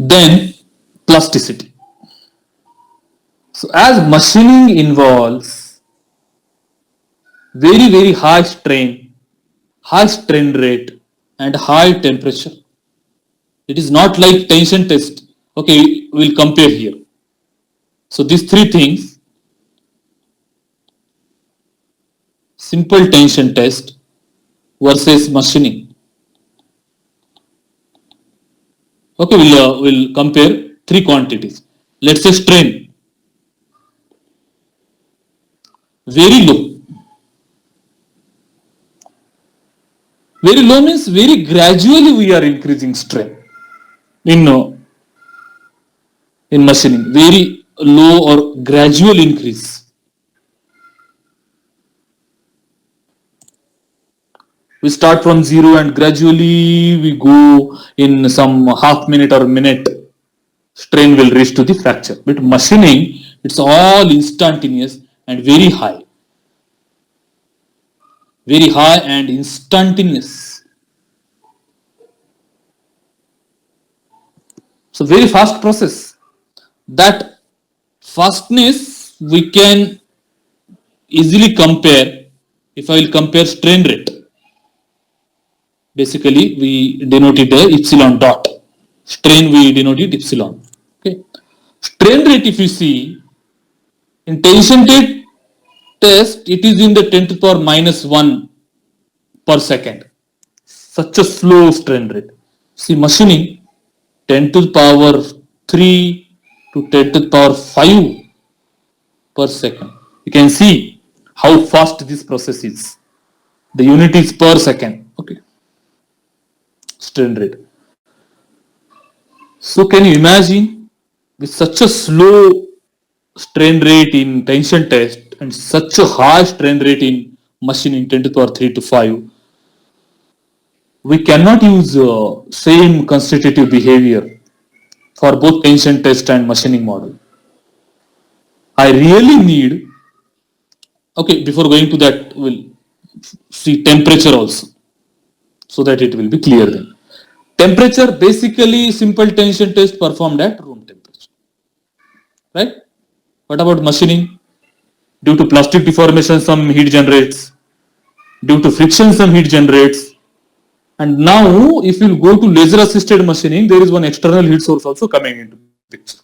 Then plasticity. So as machining involves very high strain rate and high temperature. It is not like tension test. Okay, we'll compare here. So these three things: simple tension test versus machining. Okay, we'll compare three quantities. Let's say strain, very low. Very low means very gradually we are increasing strain in in machining. Very low or gradual increase. We start from zero and gradually we go in some half minute or minute, strain will reach to the fracture. But machining, it's all instantaneous and very high and instantaneous. So very fast process. That fastness we can easily compare if I will compare strain rate. Basically, we denote it as epsilon dot. Strain we denote it epsilon. Okay. Strain rate, if you see, in tension test, it is in the 10 to the power minus 1 per second. Such a slow strain rate. See, machining 10 to the power 3 to 10 to the power 5 per second. You can see how fast this process is. The unit is per second. Okay. Strain rate. So can you imagine with such a slow strain rate in tension test and such a high strain rate in machining 10 to the power 3 to 5, we cannot use same constitutive behavior for both tension test and machining model. I really need, okay, before going to that, we'll see temperature also, so that it will be clear then. Temperature, basically simple tension test performed at room temperature. Right? What about machining? Due to plastic deformation, some heat generates. Due to friction, some heat generates. And now, if you go to laser assisted machining, there is one external heat source also coming into picture.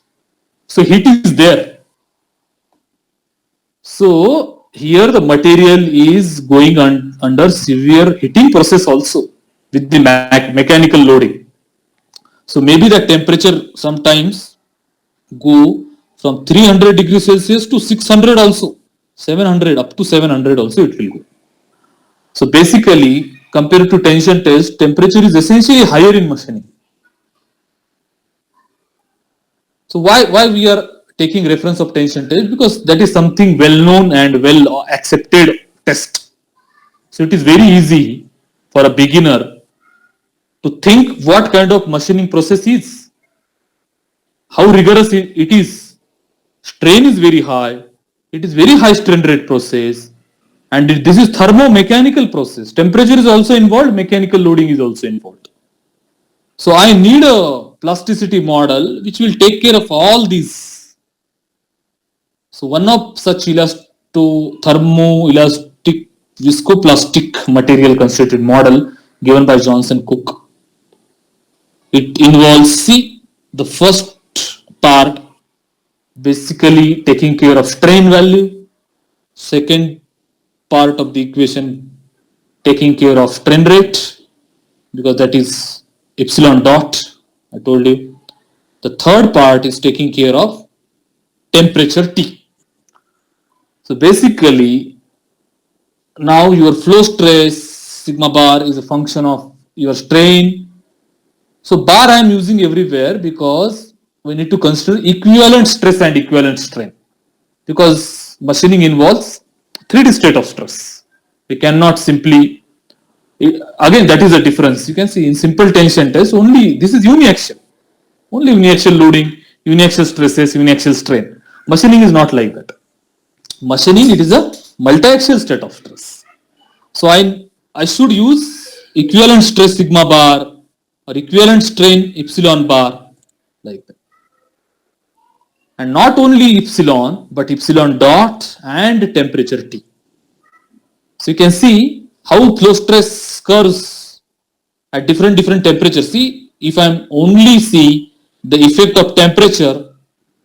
So heat is there. So here the material is going under severe heating process also with the mechanical loading. So maybe the temperature sometimes go from 300 degrees Celsius to 600 also, 700 up to 700 also it will go. So basically, compared to tension test, temperature is essentially higher in machining. So why we are taking reference of tension test? Because that is something well known and well accepted test. So it is very easy for a beginner to think what kind of machining process is, how rigorous it is. Strain is very high, it is very high strain rate process, and this is thermo-mechanical process. Temperature is also involved, mechanical loading is also involved. So I need a plasticity model which will take care of all these. So one of such thermoelastic viscoplastic material constituted model given by Johnson Cook. It involves, see, the first part basically taking care of strain value, second part of the equation taking care of strain rate because that is epsilon dot, I told you. The third part is taking care of temperature T. So basically now your flow stress sigma bar is a function of your strain. So bar I am using everywhere because we need to consider equivalent stress and equivalent strain because machining involves 3D state of stress. We cannot simply, again that is a difference. You can see in simple tension test only this is uniaxial. Only uniaxial loading, uniaxial stresses, uniaxial strain. Machining is not like that. Machining, it is a multi-axial state of stress. So I should use equivalent stress sigma bar or equivalent strain epsilon bar like that. And not only epsilon, but epsilon dot and temperature T. So you can see how flow stress curves at different temperatures. See, if I am only see the effect of temperature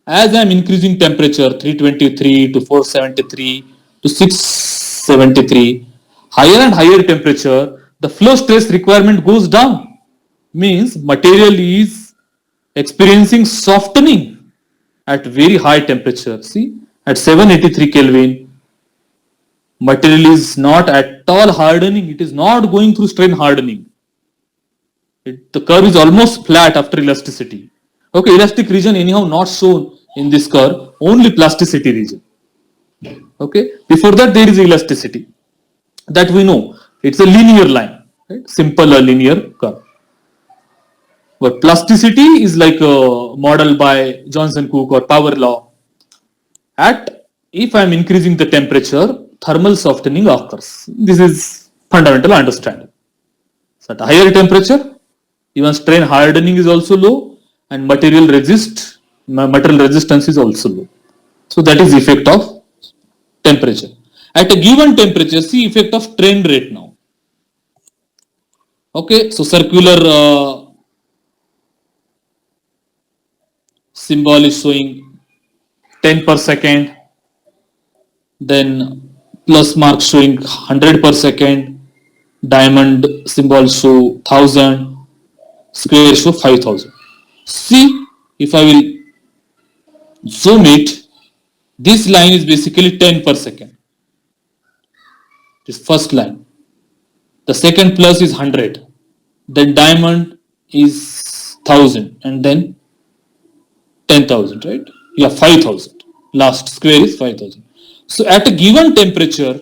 as I am increasing temperature 323 to 473 to 673, higher and higher temperature, the flow stress requirement goes down. Means material is experiencing softening at very high temperature. See, at 783 Kelvin, material is not at all hardening. It is not going through strain hardening. The curve is almost flat after elasticity. Okay, elastic region anyhow not shown in this curve, only plasticity region. Okay, before that there is elasticity. That we know. It's a linear line, right? Simple linear curve. But plasticity is like a model by Johnson Cook or power law. At if I am increasing the temperature, thermal softening occurs. This is fundamental understanding. So at higher temperature, even strain hardening is also low, and material resistance is also low. So that is effect of temperature. At a given temperature, see effect of strain rate now. Okay, so circular symbol is showing 10 per second, then plus mark showing 100 per second, diamond symbol show 1000, square show 5000. See, if I will zoom it, this line is basically 10 per second. This first line. The second plus is 100. Then diamond is 1000 and then 10,000, right? Yeah, 5000. Last square is 5000. So at a given temperature,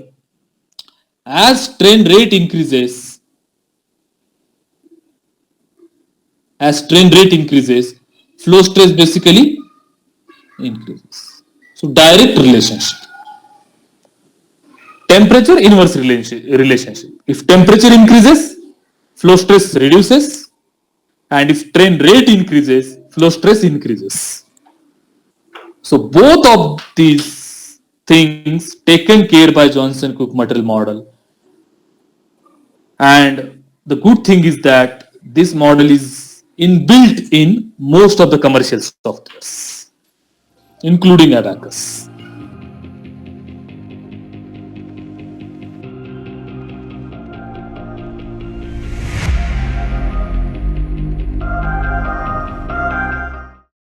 as strain rate increases, flow stress basically increases. So direct relationship. Temperature inverse relationship. If temperature increases, flow stress reduces, and if strain rate increases, flow stress increases. So both of these things taken care by Johnson Cook material model. And the good thing is that this model is inbuilt in most of the commercial softwares, including Abacus.